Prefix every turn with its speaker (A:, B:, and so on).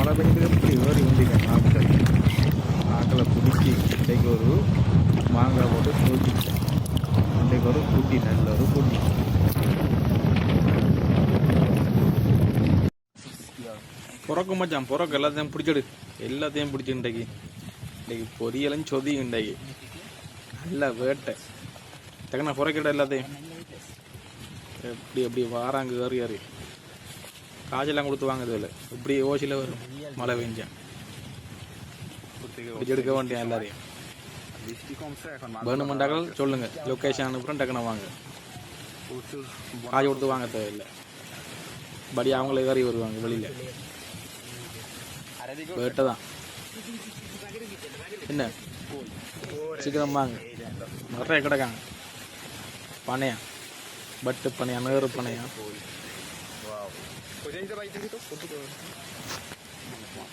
A: மழை பெய்யுது எப்படி ஏறி வந்தீங்க ஆக்களை பிடிச்சி இன்றைக்கு ஒரு மாங்காய் போட்டு தூக்கி இன்றைக்கு ஒரு குட்டி நல்ல ஒரு குட்டி புறக்கு மச்சான் புறக்கு எல்லாத்தையும் பிடிச்சிடு எல்லாத்தையும் பிடிச்சி இன்றைக்கு பொரியலும் சொதி இன்றைக்கு நல்ல வேட்டை தக்கன புறக்கிட எல்லாத்தையும் எப்படி எப்படி வாராங்க ஏறி ஏறி காய்ச்சலாம் கொடுத்து வாங்குது இல்லை இப்படி ஓசியில் வரும் மழை பெஞ்சேன் பிடிச்சி எடுக்க வேண்டியன் எல்லாரையும் வேணுமெண்டாக்கள் சொல்லுங்க லொக்கேஷன் அனுப்புகிறோம் டக்குன்னு வாங்க காய் கொடுத்து வாங்க தேவையில்லை படி அவங்களே ஏறி வருவாங்க வெளியில் வேட்டை தான் என்ன சீக்கிரம் வாங்க நிறைய கிடக்காங்க பனையா பட்டு பனையா நேரு பனையா